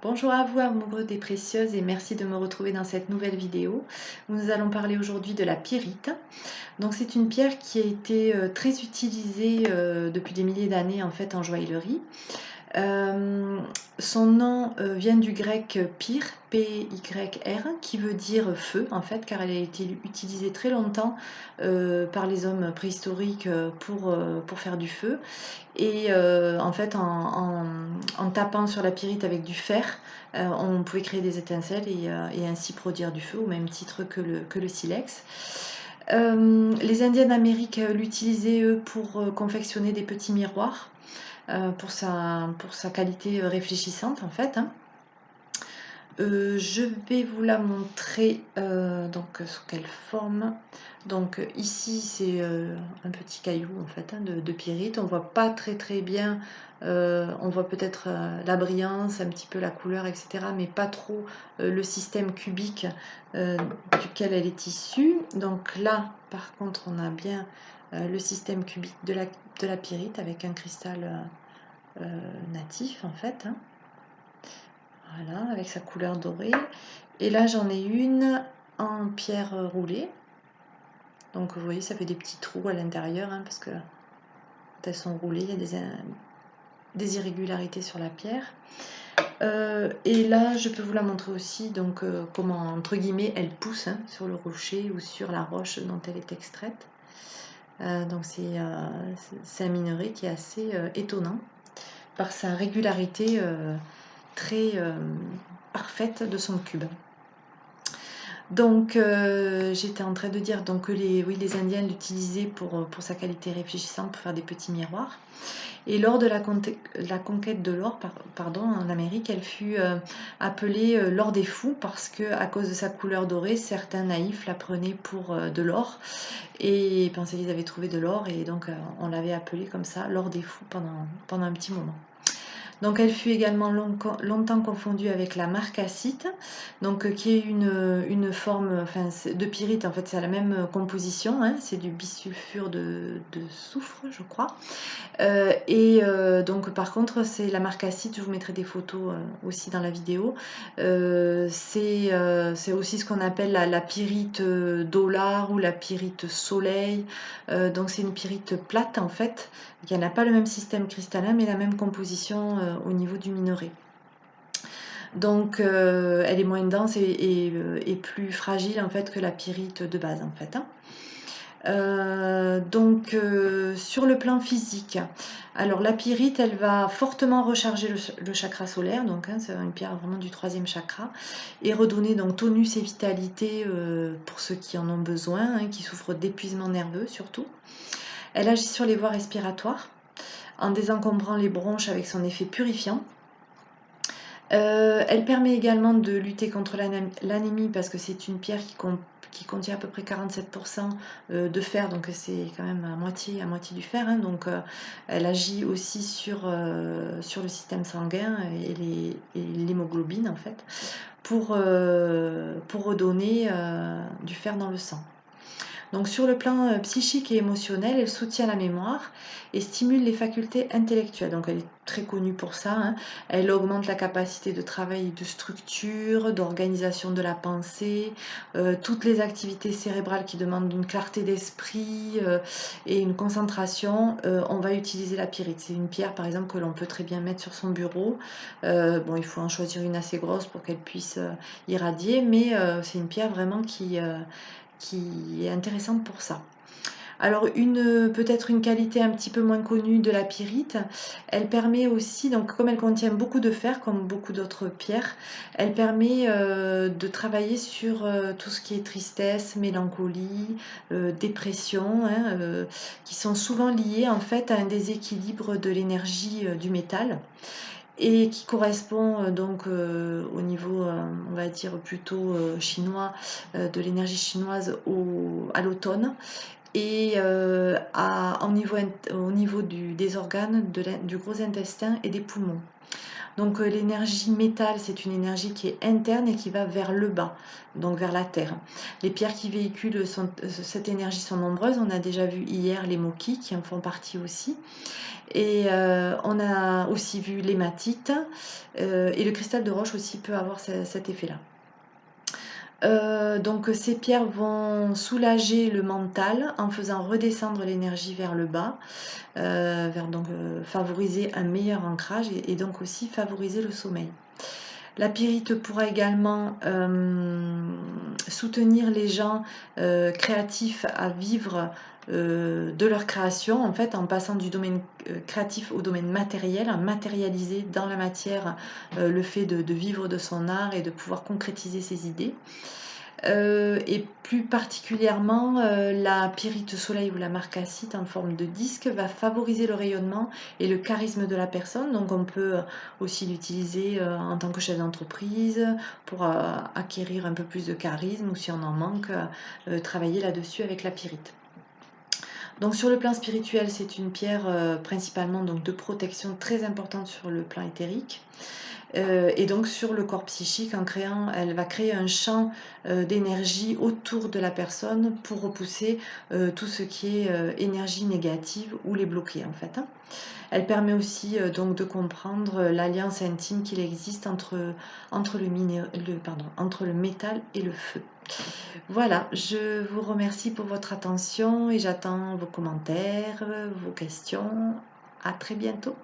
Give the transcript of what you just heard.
Bonjour à vous amoureux des précieuses et merci de me retrouver dans cette nouvelle vidéo où nous allons parler aujourd'hui de la pyrite. Donc c'est une pierre qui a été très utilisée depuis des milliers d'années en fait en joaillerie. Euh, Son nom vient du grec pyr, P-Y-R, qui veut dire feu en fait, car elle a été utilisée très longtemps par les hommes préhistoriques pour faire du feu. Et en fait, en tapant sur la pyrite avec du fer, on pouvait créer des étincelles et ainsi produire du feu, au même titre que le silex. Les Indiens d'Amérique l'utilisaient, eux, pour confectionner des petits miroirs, pour sa qualité réfléchissante, en fait, hein. Je vais vous la montrer donc sous quelle forme. Donc ici c'est un petit caillou en fait, hein, de pyrite. On voit pas très bien, on voit peut-être la brillance, un petit peu la couleur, etc. Mais pas trop le système cubique duquel elle est issue. Donc là par contre on a bien le système cubique de la pyrite avec un cristal natif en fait, hein. Voilà, avec sa couleur dorée. Et là, j'en ai une en pierre roulée. Donc, vous voyez, ça fait des petits trous à l'intérieur, hein, parce que quand elles sont roulées, il y a des irrégularités sur la pierre. Et là, je peux vous la montrer aussi, donc comment, entre guillemets, elle pousse, hein, sur le rocher ou sur la roche dont elle est extraite. Donc, c'est un minerai qui est assez étonnant par sa régularité très parfaite de son cube. Donc, j'étais en train de dire donc, que les Indiens l'utilisaient pour sa qualité réfléchissante, pour faire des petits miroirs. Et lors de la conquête de l'or, en Amérique, elle fut appelée l'or des fous parce que, à cause de sa couleur dorée, certains naïfs la prenaient pour de l'or et pensaient qu'ils avaient trouvé de l'or, et donc on l'avait appelée comme ça, l'or des fous, pendant un petit moment. Donc elle fut également longtemps confondue avec la marcassite, donc qui est une forme, enfin, de pyrite. En fait, c'est la même composition, hein, c'est du bisulfure de soufre, je crois. Donc par contre, c'est la marcassite, je vous mettrai des photos aussi dans la vidéo. C'est aussi ce qu'on appelle la pyrite dollar ou la pyrite soleil. Donc c'est une pyrite plate en fait, qui n'a pas le même système cristallin mais la même composition au niveau du minerai. Donc elle est moins dense et plus fragile en fait que la pyrite de base en fait, hein. Sur le plan physique, alors la pyrite, elle va fortement recharger le chakra solaire, donc hein, c'est une pierre vraiment du 3e chakra, et redonner donc tonus et vitalité pour ceux qui en ont besoin, hein, qui souffrent d'épuisement nerveux surtout. Elle agit sur les voies respiratoires en désencombrant les bronches avec son effet purifiant. Elle permet également de lutter contre l'anémie parce que c'est une pierre qui contient à peu près 47% de fer, donc c'est quand même à moitié du fer, hein. Donc elle agit aussi sur le système sanguin et l'hémoglobine en fait, pour redonner du fer dans le sang. Donc sur le plan psychique et émotionnel, elle soutient la mémoire et stimule les facultés intellectuelles. Donc elle est très connue pour ça, hein. Elle augmente la capacité de travail, de structure, d'organisation de la pensée, toutes les activités cérébrales qui demandent une clarté d'esprit et une concentration. On va utiliser la pyrite. C'est une pierre par exemple que l'on peut très bien mettre sur son bureau. Bon, il faut en choisir une assez grosse pour qu'elle puisse irradier, mais c'est une pierre vraiment qui est intéressante pour ça. Alors peut-être une qualité un petit peu moins connue de la pyrite, elle permet aussi, donc comme elle contient beaucoup de fer, comme beaucoup d'autres pierres, elle permet de travailler sur tout ce qui est tristesse, mélancolie, dépression, hein, qui sont souvent liées en fait à un déséquilibre de l'énergie du métal, et qui correspond donc au niveau, on va dire plutôt chinois, de l'énergie chinoise à l'automne, et au niveau des organes, du gros intestin et des poumons. Donc l'énergie métal, c'est une énergie qui est interne et qui va vers le bas, donc vers la terre. Les pierres qui véhiculent cette énergie sont nombreuses. On a déjà vu hier les moquis qui en font partie aussi. Et on a aussi vu l'hématite, et le cristal de roche aussi peut avoir cet effet-là. Donc ces pierres vont soulager le mental en faisant redescendre l'énergie vers le bas, favoriser un meilleur ancrage et donc aussi favoriser le sommeil. La pyrite pourra également soutenir les gens créatifs à vivre de leur création, en fait, en passant du domaine créatif au domaine matériel, à matérialiser dans la matière le fait de vivre de son art et de pouvoir concrétiser ses idées. Et plus particulièrement, la pyrite soleil ou la marcassite en forme de disque va favoriser le rayonnement et le charisme de la personne. Donc on peut aussi l'utiliser en tant que chef d'entreprise pour acquérir un peu plus de charisme, ou si on en manque, travailler là-dessus avec la pyrite. Donc sur le plan spirituel, c'est une pierre principalement donc, de protection très importante sur le plan éthérique. Et donc sur le corps psychique, elle va créer un champ d'énergie autour de la personne pour repousser tout ce qui est énergie négative ou les bloquer en fait, hein. Elle permet aussi donc de comprendre l'alliance intime qu'il existe entre le métal et le feu. Voilà, je vous remercie pour votre attention et j'attends vos commentaires, vos questions. À très bientôt.